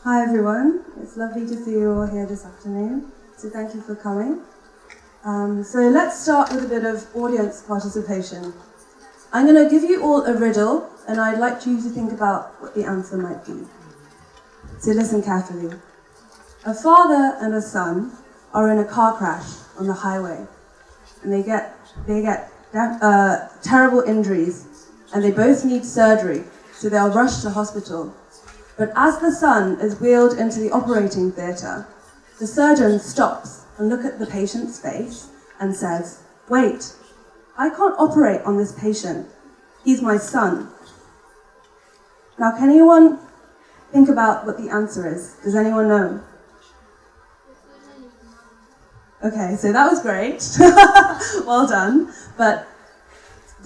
Hi everyone, it's lovely to see you all here this afternoon, so thank you for coming. So let's start with a bit of audience participation. I'm going to give you all a riddle, and I'd like you to think about what the answer might be. So listen carefully. A father and a son are in a car crash on the highway, and they get terrible injuries, and they both need surgery, so they'll rush to hospital. But as the son is wheeled into the operating theatre, the surgeon stops and looks at the patient's face and says, "Wait, I can't operate on this patient. He's my son." Now, can anyone think about what the answer is? Does anyone know? Okay, so that was great. Well done.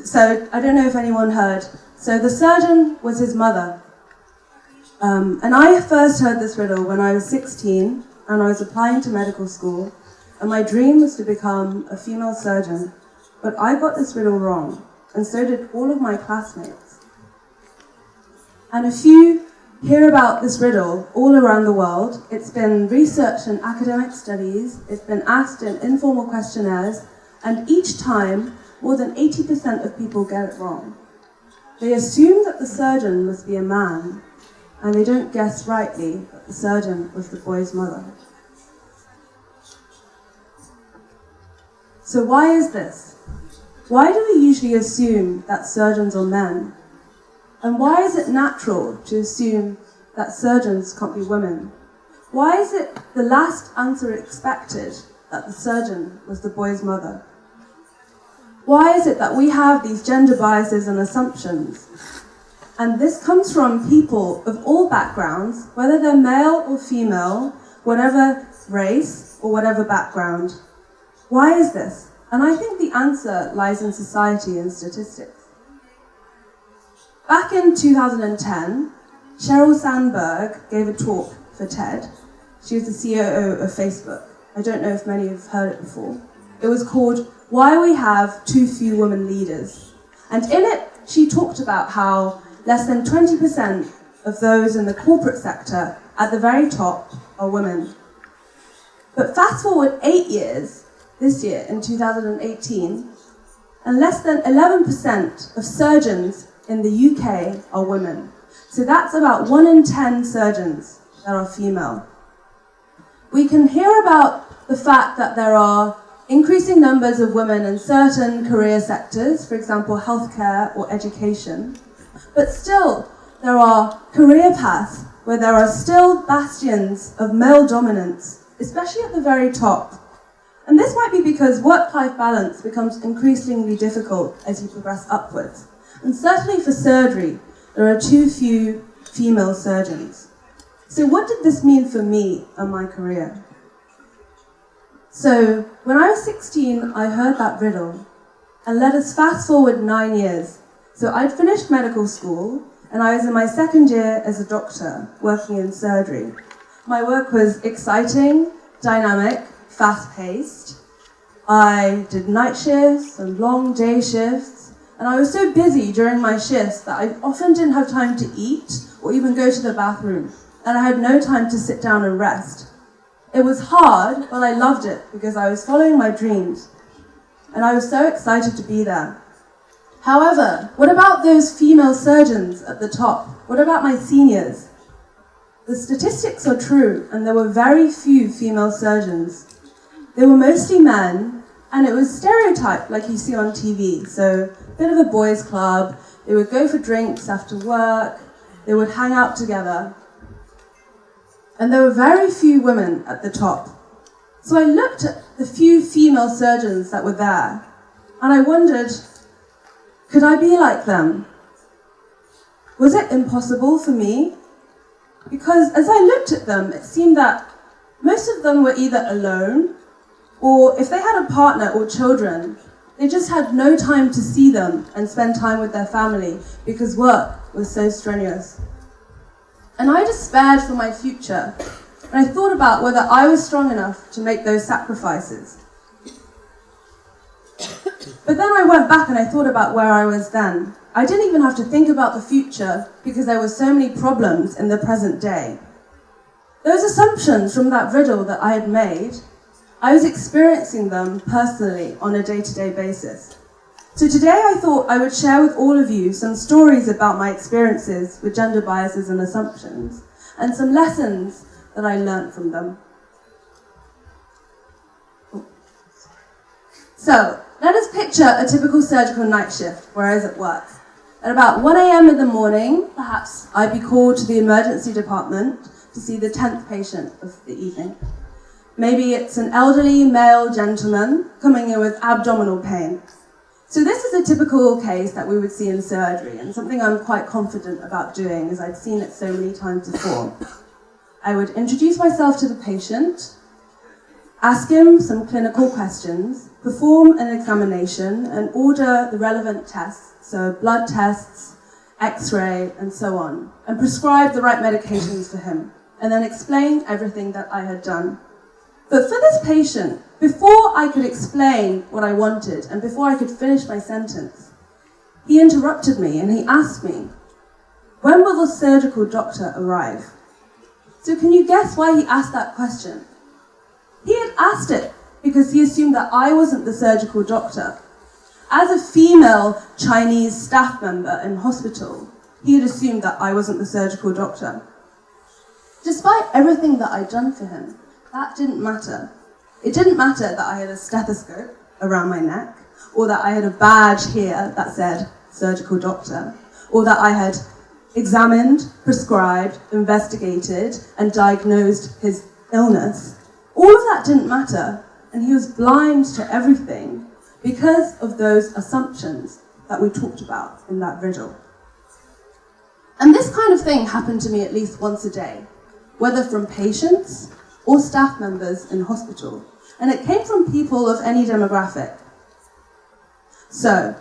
So I don't know if anyone heard. So the surgeon was his mother. And I first heard this riddle when I was 16 and I was applying to medical school, and my dream was to become a female surgeon, but I got this riddle wrong, and so did all of my classmates. And if you hear about this riddle all around the world, it's been researched in academic studies, it's been asked in informal questionnaires, and each time more than 80% of people get it wrong. They assume that the surgeon must be a man, and they don't guess rightly that the surgeon was the boy's mother. So why is this? Why do we usually assume that surgeons are men? And why is it natural to assume that surgeons can't be women? Why is it the last answer expected that the surgeon was the boy's mother? Why is it that we have these gender biases and assumptions? And this comes from people of all backgrounds, whether they're male or female, whatever race or whatever background. Why is this? And I think the answer lies in society and statistics. Back in 2010, Sheryl Sandberg gave a talk for TED. She was the COO of Facebook. I don't know if many have heard it before. It was called "Why We Have Too Few Women Leaders." And in it, she talked about how less than 20% of those in the corporate sector at the very top are women. But fast forward 8 years, this year in 2018, and less than 11% of surgeons in the UK are women. So that's about 1 in 10 surgeons that are female. We can hear about the fact that there are increasing numbers of women in certain career sectors, for example, healthcare or education. But still, there are career paths where there are still bastions of male dominance, especially at the very top. And this might be because work-life balance becomes increasingly difficult as you progress upwards. And certainly for surgery, there are too few female surgeons. So what did this mean for me and my career? So when I was 16, I heard that riddle. And let us fast forward 9 years. So I'd finished medical school, and I was in my second year as a doctor, working in surgery. My work was exciting, dynamic, fast-paced. I did night shifts and long day shifts, and I was so busy during my shifts that I often didn't have time to eat or even go to the bathroom, and I had no time to sit down and rest. It was hard, but I loved it because I was following my dreams, and I was so excited to be there. However, what about those female surgeons at the top? What about my seniors? The statistics are true, and there were very few female surgeons. They were mostly men, and it was stereotyped like you see on TV. So, a bit of a boys' club, they would go for drinks after work, they would hang out together. And there were very few women at the top. So I looked at the few female surgeons that were there, and I wondered, could I be like them? Was it impossible for me? Because as I looked at them, it seemed that most of them were either alone, or if they had a partner or children, they just had no time to see them and spend time with their family because work was so strenuous. And I despaired for my future, and I thought about whether I was strong enough to make those sacrifices. But then I went back and I thought about where I was then. I didn't even have to think about the future because there were so many problems in the present day. Those assumptions from that riddle that I had made, I was experiencing them personally on a day-to-day basis. So today I thought I would share with all of you some stories about my experiences with gender biases and assumptions, and some lessons that I learned from them. So, let us picture a typical surgical night shift where I was at work. At about 1 a.m. in the morning, perhaps I'd be called to the emergency department to see the 10th patient of the evening. Maybe it's an elderly male gentleman coming in with abdominal pain. So this is a typical case that we would see in surgery, and something I'm quite confident about doing, as I'd seen it so many times before. I would introduce myself to the patient, ask him some clinical questions, perform an examination, and order the relevant tests, so blood tests, X-ray, and so on, and prescribe the right medications for him, and then explain everything that I had done. But for this patient, before I could explain what I wanted, and before I could finish my sentence, he interrupted me and he asked me, "When will the surgical doctor arrive?" So can you guess why he asked that question? He had asked it because he assumed that I wasn't the surgical doctor. As a female Chinese staff member in hospital, he had assumed that I wasn't the surgical doctor. Despite everything that I'd done for him, that didn't matter. It didn't matter that I had a stethoscope around my neck, or that I had a badge here that said surgical doctor, or that I had examined, prescribed, investigated, and diagnosed his illness. All of that didn't matter, and he was blind to everything because of those assumptions that we talked about in that riddle. And this kind of thing happened to me at least once a day, whether from patients or staff members in hospital, and it came from people of any demographic. So,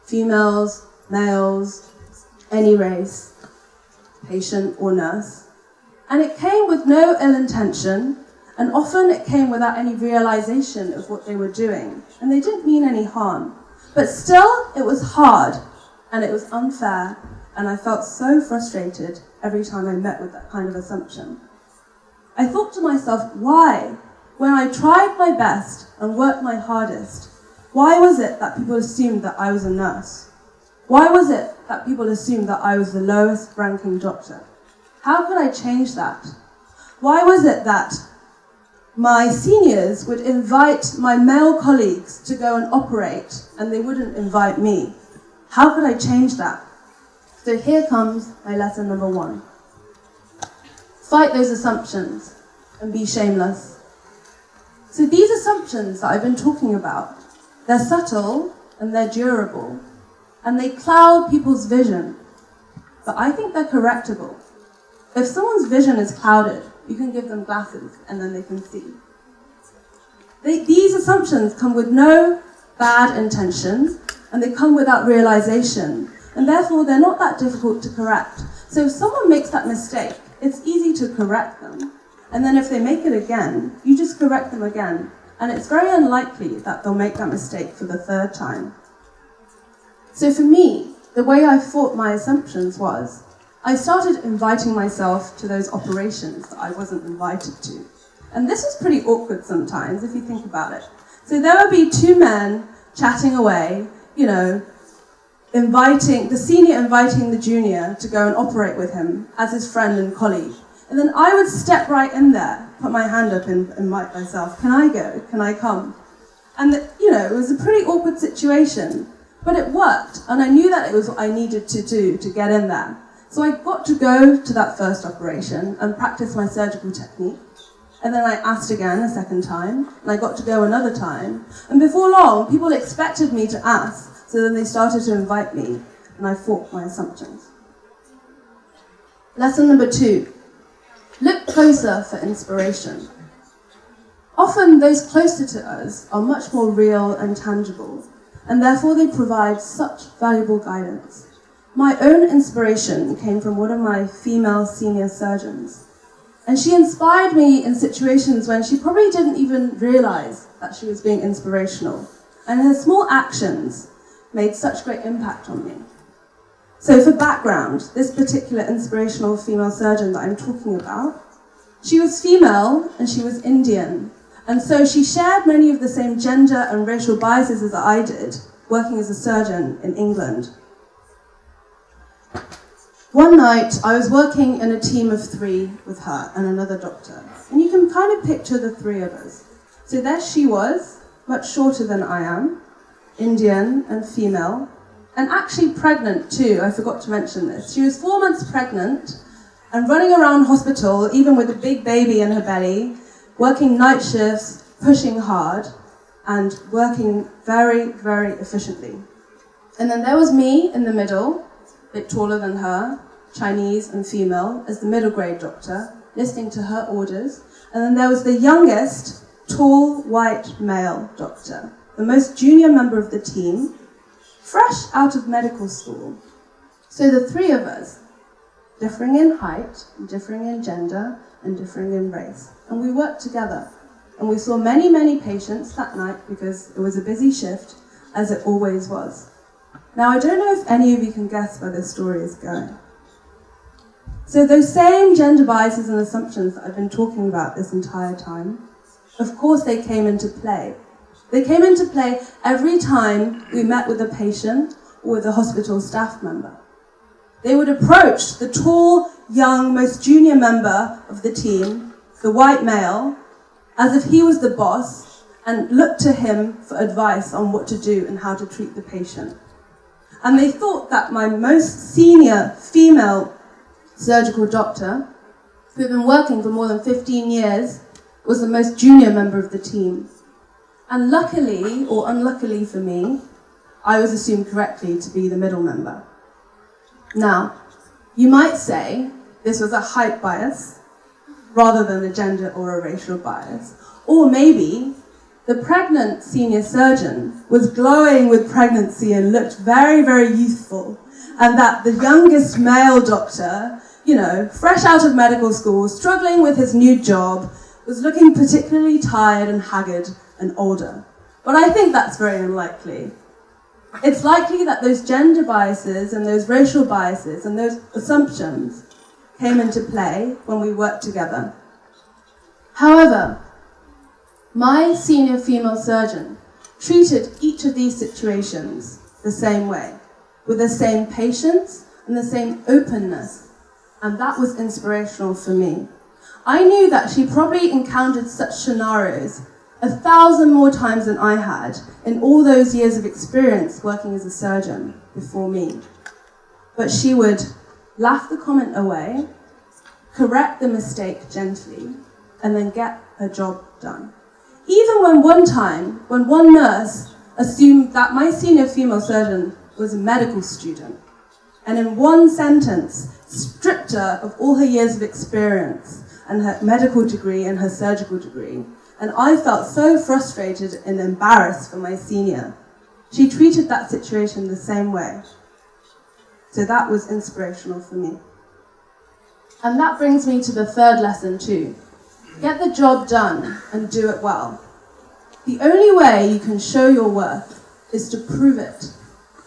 females, males, any race, patient or nurse. And it came with no ill intention, and often it came without any realization of what they were doing, and they didn't mean any harm. But still, it was hard, and it was unfair, and I felt so frustrated every time I met with that kind of assumption. I thought to myself, why? When I tried my best and worked my hardest, why was it that people assumed that I was a nurse? Why was it that people assumed that I was the lowest ranking doctor? How could I change that? Why was it that my seniors would invite my male colleagues to go and operate and they wouldn't invite me? How could I change that? So here comes my lesson number 1. Fight those assumptions and be shameless. So these assumptions that I've been talking about, they're subtle and they're durable, and they cloud people's vision. But I think they're correctable. If someone's vision is clouded, you can give them glasses and then they can see. These assumptions come with no bad intention, and they come without realization, and therefore they're not that difficult to correct. So if someone makes that mistake, it's easy to correct them. And then if they make it again, you just correct them again. And it's very unlikely that they'll make that mistake for the 3rd time. So for me, the way I fought my assumptions was, I started inviting myself to those operations that I wasn't invited to. And this was pretty awkward sometimes, if you think about it. So there would be 2 men chatting away, the senior inviting the junior to go and operate with him as his friend and colleague. And then I would step right in there, put my hand up and invite myself. Can I go? Can I come? And it was a pretty awkward situation, but it worked. And I knew that it was what I needed to do to get in there. So I got to go to that first operation and practice my surgical technique. And then I asked again a second time, and I got to go another time. And before long, people expected me to ask, so then they started to invite me, and I fought my assumptions. Lesson number 2, look closer for inspiration. Often those closer to us are much more real and tangible, and therefore they provide such valuable guidance. My own inspiration came from one of my female senior surgeons. And she inspired me in situations when she probably didn't even realize that she was being inspirational. And her small actions made such great impact on me. So for background, this particular inspirational female surgeon that I'm talking about, She was female and she was Indian, and so she shared many of the same gender and racial biases as I did, working as a surgeon in England. One night, I was working in a team of 3 with her and another doctor, and you can kind of picture the 3 of us. So there she was, much shorter than I am, Indian and female, and actually pregnant too, I forgot to mention this. She was 4 months pregnant and running around hospital, even with a big baby in her belly, working night shifts, pushing hard, and working very, very efficiently. And then there was me in the middle, a bit taller than her, Chinese and female, as the middle grade doctor, listening to her orders. And then there was the youngest, tall, white male doctor, the most junior member of the team, fresh out of medical school. So the 3 of us, differing in height, differing in gender, and differing in race. And we worked together. And we saw many, many patients that night because it was a busy shift, as it always was. Now, I don't know if any of you can guess where this story is going. So those same gender biases and assumptions that I've been talking about this entire time, of course they came into play. They came into play every time we met with a patient or with a hospital staff member. They would approach the tall, young, most junior member of the team, the white male, as if he was the boss, and look to him for advice on what to do and how to treat the patient. And they thought that my most senior female surgical doctor, who had been working for more than 15 years, was the most junior member of the team. And luckily, or unluckily for me, I was assumed correctly to be the middle member. Now, you might say this was a height bias rather than a gender or a racial bias. Or maybe the pregnant senior surgeon was glowing with pregnancy and looked very, very youthful, and that the youngest male doctor, fresh out of medical school, struggling with his new job, was looking particularly tired and haggard and older. But I think that's very unlikely. It's likely that those gender biases and those racial biases and those assumptions came into play when we worked together. However, my senior female surgeon treated each of these situations the same way, with the same patience and the same openness, and that was inspirational for me. I knew that she probably encountered such scenarios 1,000 more times than I had in all those years of experience working as a surgeon before me. But she would laugh the comment away, correct the mistake gently, and then get her job done. Even when one nurse assumed that my senior female surgeon was a medical student, and in one sentence stripped her of all her years of experience and her medical degree and her surgical degree, and I felt so frustrated and embarrassed for my senior. She treated that situation the same way. So that was inspirational for me. And that brings me to the 3rd lesson too. Get the job done and do it well. The only way you can show your worth is to prove it.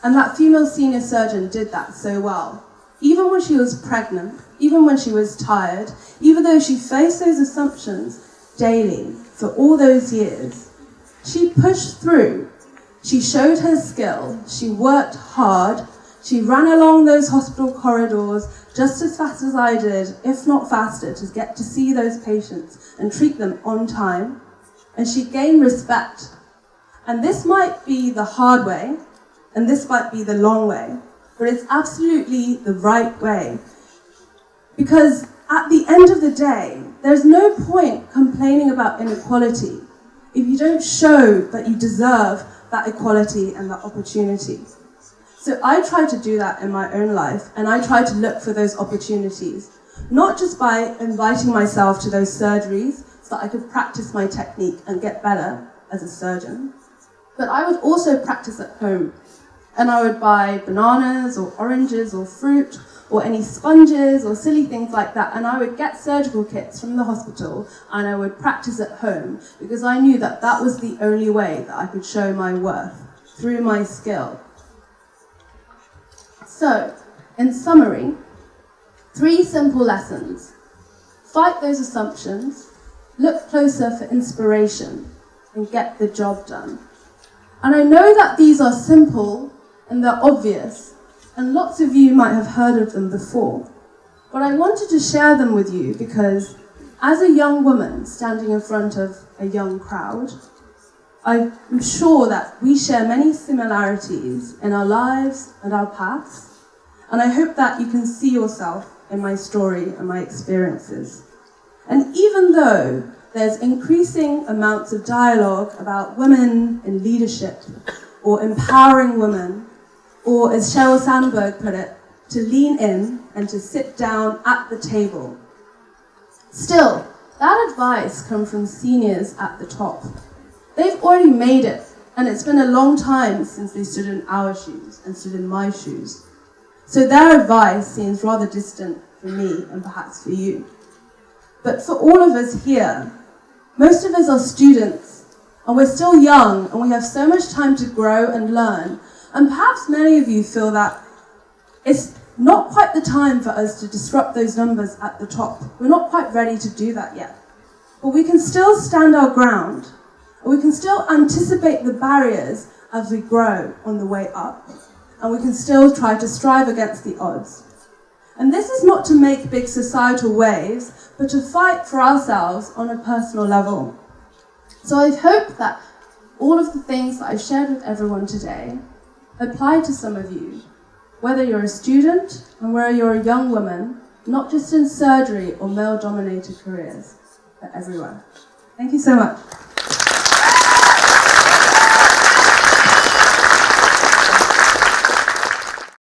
And that female senior surgeon did that so well. Even when she was pregnant, even when she was tired, even though she faced those assumptions daily for all those years, she pushed through. She showed her skill. She worked hard. She ran along those hospital corridors just as fast as I did, if not faster, to get to see those patients and treat them on time. And she gained respect. And this might be the hard way, and this might be the long way, but it's absolutely the right way. Because at the end of the day, there's no point complaining about inequality if you don't show that you deserve that equality and that opportunity. So I try to do that in my own life, and I try to look for those opportunities, not just by inviting myself to those surgeries so that I could practice my technique and get better as a surgeon, but I would also practice at home. And I would buy bananas or oranges or fruit or any sponges or silly things like that, and I would get surgical kits from the hospital and I would practice at home, because I knew that that was the only way that I could show my worth, through my skill. So, in summary, 3 simple lessons. fight those assumptions, look closer for inspiration, and get the job done. And I know that these are simple and they're obvious, and lots of you might have heard of them before. But I wanted to share them with you because as a young woman standing in front of a young crowd, I'm sure that we share many similarities in our lives and our paths, and I hope that you can see yourself in my story and my experiences. And even though there's increasing amounts of dialogue about women in leadership, or empowering women, or as Sheryl Sandberg put it, to lean in and to sit down at the table. Still, that advice comes from seniors at the top. They've already made it, and it's been a long time since they stood in our shoes and stood in my shoes. So their advice seems rather distant for me and perhaps for you. But for all of us here, most of us are students, and we're still young, and we have so much time to grow and learn, and perhaps many of you feel that it's not quite the time for us to disrupt those numbers at the top. We're not quite ready to do that yet. But we can still stand our ground, and we can still anticipate the barriers as we grow on the way up, and we can still try to strive against the odds. And this is not to make big societal waves, but to fight for ourselves on a personal level. So I hope that all of the things that I've shared with everyone today apply to some of you, whether you're a student and whether you're a young woman, not just in surgery or male-dominated careers, but everywhere. Thank you so much.